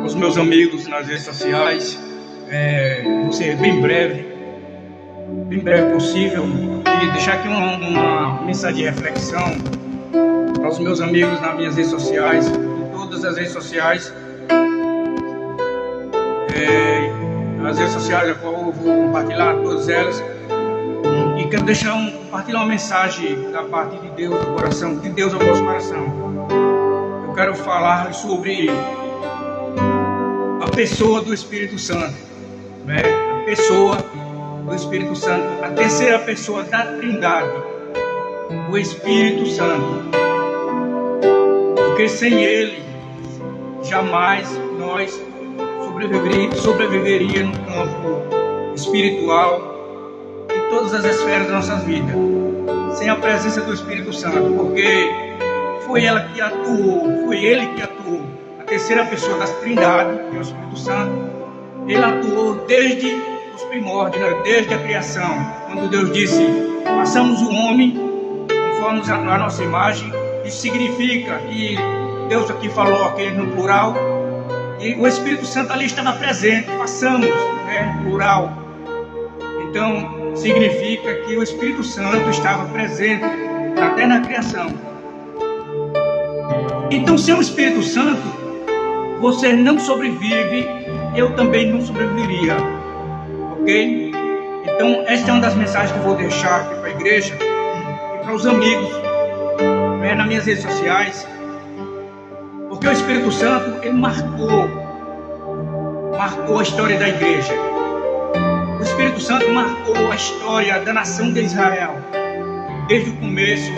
aos meus amigos nas redes sociais. Vou ser bem breve possível, e deixar aqui uma mensagem de reflexão para os meus amigos nas minhas redes sociais, em todas as redes sociais. As redes sociais, a qual eu vou compartilhar todas elas, e quero compartilhar uma mensagem da parte de Deus, do coração, de Deus ao nosso coração. Eu quero falar sobre a pessoa do Espírito Santo, né? A pessoa do Espírito Santo, a terceira pessoa da Trindade, o Espírito Santo, porque sem ele jamais nós sobreviveria no campo espiritual, em todas as esferas da nossa vida, sem a presença do Espírito Santo, porque foi ele que atuou, a terceira pessoa da Trindade, que é o Espírito Santo. Ele atuou desde os primórdios, né? Desde a criação, quando Deus disse: façamos o homem conforme a nossa imagem. Isso significa que Deus aqui falou aqui no plural, e o Espírito Santo ali estava presente. Façamos, né? Plural. Então significa que o Espírito Santo estava presente até na criação. Então, sem o Espírito Santo, você não sobrevive, eu também não sobreviveria, ok? Então, esta é uma das mensagens que eu vou deixar aqui para a igreja e para os amigos, né, nas minhas redes sociais, porque o Espírito Santo, ele marcou a história da igreja. O Espírito Santo marcou a história da nação de Israel, desde o começo,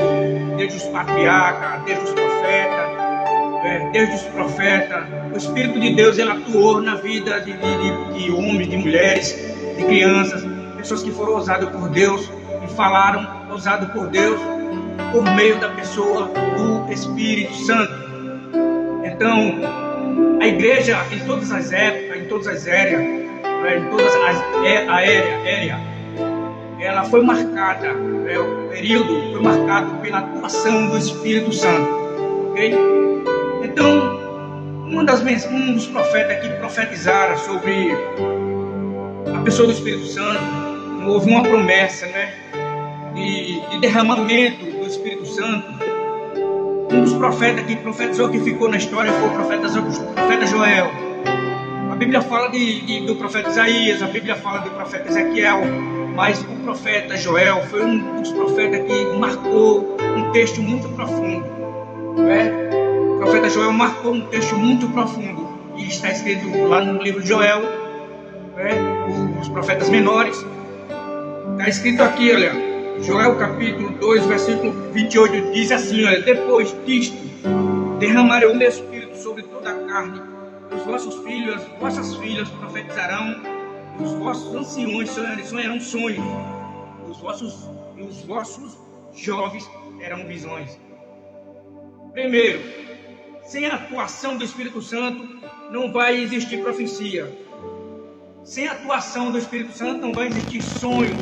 desde os patriarcas, desde os profetas. O Espírito de Deus, ele atuou na vida de homens, de mulheres, de crianças, pessoas que foram ousadas por Deus e falaram ousado por Deus por meio da pessoa do Espírito Santo. Então, a igreja, em todas as épocas, em todas as áreas, ela foi marcada, o período foi marcado pela atuação do Espírito Santo, ok? Então, um dos profetas que profetizaram sobre a pessoa do Espírito Santo, houve uma promessa, né, de derramamento do Espírito Santo. Um dos profetas que profetizou, que ficou na história, foi o profeta Joel. A Bíblia fala do profeta Isaías, a Bíblia fala do profeta Ezequiel, mas o profeta Joel foi um dos profetas que marcou um texto muito profundo, né? O profeta Joel marcou um texto muito profundo, e está escrito lá no livro de Joel, né? Os profetas menores. Está escrito aqui, olha, Joel capítulo 2, versículo 28, diz assim, olha: depois disto, derramarei o meu espírito sobre toda a carne, os vossos filhos, as vossas filhas profetizarão, os vossos anciões sonharão sonhos, os vossos jovens terão visões. Primeiro, sem a atuação do Espírito Santo não vai existir profecia. Sem a atuação do Espírito Santo não vai existir sonhos,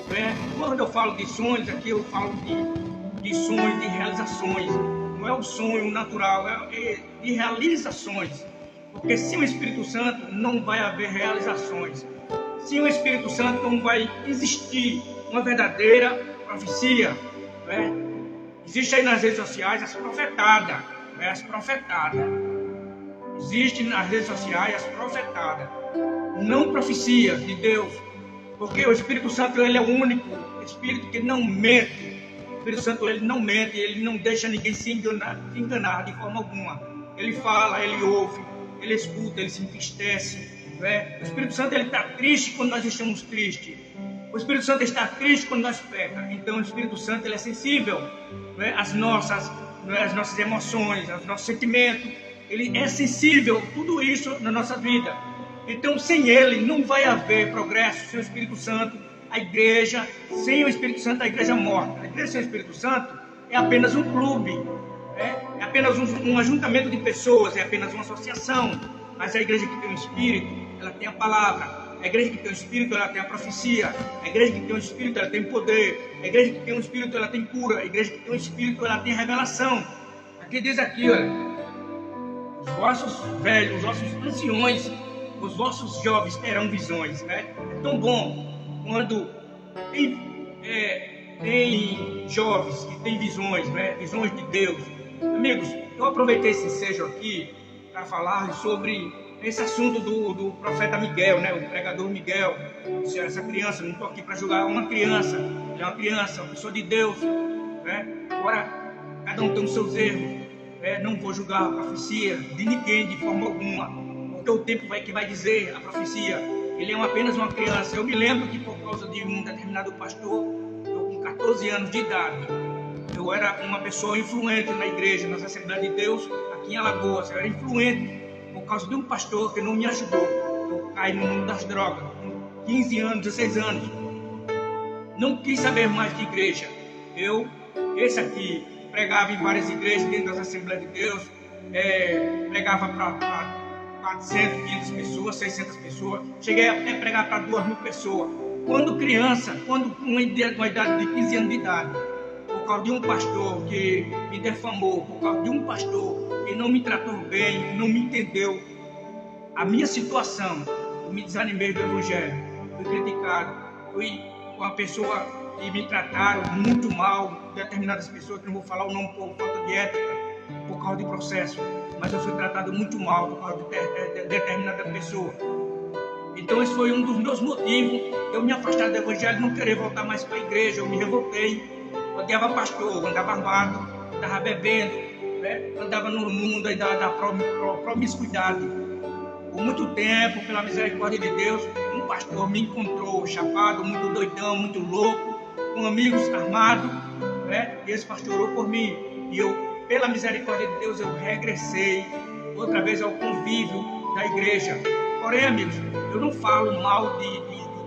né? Quando eu falo de sonhos, aqui eu falo de sonhos, de realizações. Não é o sonho natural, é de realizações. Porque sem o Espírito Santo não vai haver realizações. Sem o Espírito Santo não vai existir uma verdadeira profecia, né? Existe aí nas redes sociais as profetadas, né? As profetadas. Existe nas redes sociais as profetadas, não profecias de Deus, porque o Espírito Santo, ele é o único Espírito que não mente. O Espírito Santo, ele não mente, ele não deixa ninguém se enganar de forma alguma. Ele fala, ele ouve, ele escuta, ele se entristece, né? O Espírito Santo, ele está triste quando nós estamos tristes. O Espírito Santo está triste quando nós pecamos. Então o Espírito Santo, ele é sensível, né, às nossas emoções, aos nossos sentimentos. Ele é sensível a tudo isso na nossa vida. Então, sem ele não vai haver progresso. Sem o Espírito Santo, a igreja, sem o Espírito Santo, a igreja morta. A igreja sem o Espírito Santo é apenas um clube, é apenas um ajuntamento de pessoas, é apenas uma associação. Mas a igreja que tem o Espírito, ela tem a palavra. A igreja que tem o Espírito, ela tem a profecia. A igreja que tem o Espírito, ela tem poder. A igreja que tem o Espírito, ela tem cura. A igreja que tem o Espírito, ela tem revelação. Aqui diz aqui, olha: Os vossos velhos, os vossos anciões, os vossos jovens terão visões, né? É tão bom quando tem jovens que têm visões, né? Visões de Deus. Amigos, eu aproveitei esse ensejo aqui para falar sobre esse assunto do profeta Miguel, né? O pregador Miguel. Essa criança, não estou aqui para julgar, é uma criança, ele é uma criança, uma pessoa de Deus, né? Agora, cada um tem os seus erros, né? Não vou julgar a profecia de ninguém de forma alguma, porque o tempo que vai dizer a profecia. Ele é apenas uma criança. Eu me lembro que por causa de um determinado pastor, eu com 14 anos de idade, eu era uma pessoa influente na igreja, nas Assembleias de Deus, aqui em Alagoas. Eu era influente por causa de um pastor que não me ajudou. Eu caí no mundo das drogas, com 15 anos, 16 anos. Não quis saber mais de igreja. Esse aqui, pregava em várias igrejas dentro das Assembleias de Deus, pregava para 400, 500 pessoas, 600 pessoas. Cheguei até a pregar para 2.000 pessoas. Quando criança, com uma idade de 15 anos de idade, por causa de um pastor que me defamou, por causa de um pastor que não me tratou bem, não me entendeu a minha situação, eu me desanimei do evangelho, fui criticado, fui uma pessoa que me trataram muito mal, determinadas pessoas, que não vou falar o nome por falta de ética, por causa de processo, mas eu fui tratado muito mal por causa de determinada pessoa. Então esse foi um dos meus motivos, eu me afastar do evangelho, não querer voltar mais para a igreja. Eu me revoltei, odiava pastor, andava armado, estava bebendo, né? Andava no mundo aí da promiscuidade. Por muito tempo, pela misericórdia de Deus, um pastor me encontrou chapado, muito doidão, muito louco, com amigos armados, né? E esse pastor orou por mim, e eu, pela misericórdia de Deus, eu regressei outra vez ao convívio da igreja. Porém, amigos, eu não falo mal de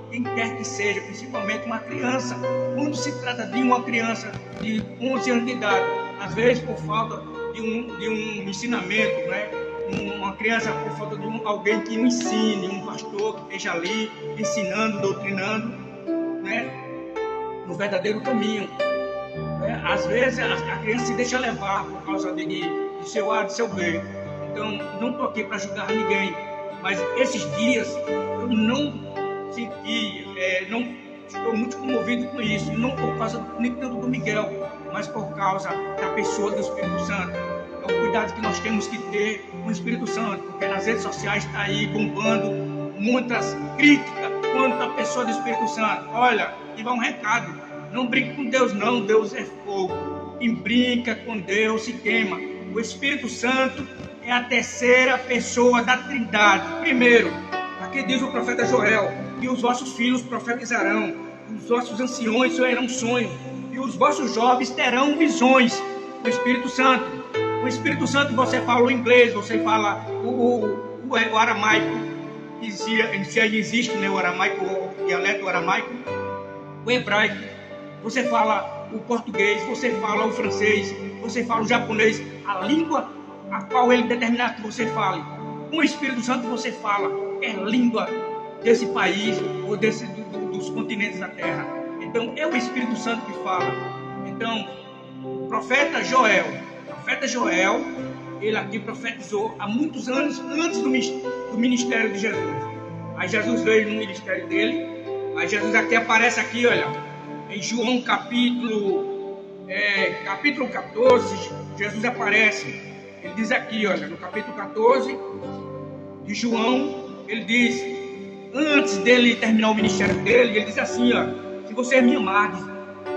quem quer que seja, principalmente uma criança. Quando se trata de uma criança de 11 anos de idade, às vezes por falta de um ensinamento, né? Uma criança por falta de alguém que o ensine, um pastor que esteja ali ensinando, doutrinando, né? No verdadeiro caminho. Às vezes a criança se deixa levar por causa de seu A, de seu B. Então, não estou aqui para julgar ninguém, mas esses dias eu não senti, não estou muito comovido com isso, não por causa nem tanto do Miguel, mas por causa da pessoa do Espírito Santo. É o cuidado que nós temos que ter com o Espírito Santo, porque nas redes sociais está aí bombando muitas críticas contra a pessoa do Espírito Santo. Olha, e vai um recado: não brinque com Deus não, Deus é fogo. Quem brinca com Deus se queima. O Espírito Santo é a terceira pessoa da Trindade. Primeiro, aqui diz o profeta Joel, que os vossos filhos profetizarão, os vossos anciões terão sonhos, e os vossos jovens terão visões. O Espírito Santo. O Espírito Santo, você fala o inglês, você fala o aramaico, que se ainda existe, né, o aramaico, o dialeto aramaico, o hebraico, você fala o português, você fala o francês, você fala o japonês, a língua a qual ele determinar que você fale. Com o Espírito Santo você fala é língua desse país ou dos continentes da terra. Então é o Espírito Santo que fala. Então, o profeta Joel, ele aqui profetizou há muitos anos antes do ministério de Jesus. Aí Jesus veio no ministério dele. Aí Jesus aqui aparece aqui, olha, em João capítulo 14, Jesus aparece. Ele diz aqui, olha, no capítulo 14 de João, ele diz, antes dele terminar o ministério dele, ele diz assim, ó: se vocês me amarem,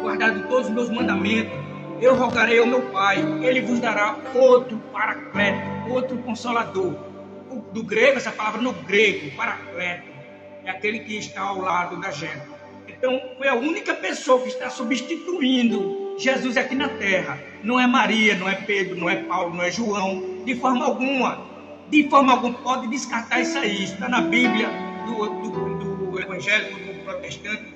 guardarem todos os meus mandamentos, eu rogarei ao meu Pai, ele vos dará outro paracleto, outro consolador. Do grego, essa palavra no grego, paracleto, é aquele que está ao lado da gente. Então, foi a única pessoa que está substituindo Jesus aqui na terra. Não é Maria, não é Pedro, não é Paulo, não é João, de forma alguma. De forma alguma, pode descartar isso aí. Isso está na Bíblia do evangélico, do protestante,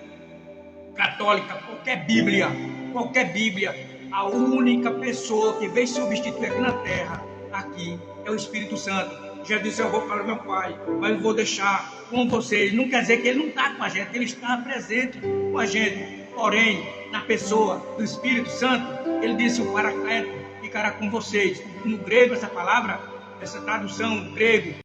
católica, qualquer Bíblia. A única pessoa que veio substituir aqui na terra, aqui, é o Espírito Santo. Já disse, eu vou para o meu Pai, mas eu vou deixar com vocês. Não quer dizer que ele não está com a gente, ele está presente com a gente. Porém, na pessoa do Espírito Santo, ele disse, o Paracleto ficará com vocês. No grego, essa palavra essa tradução grego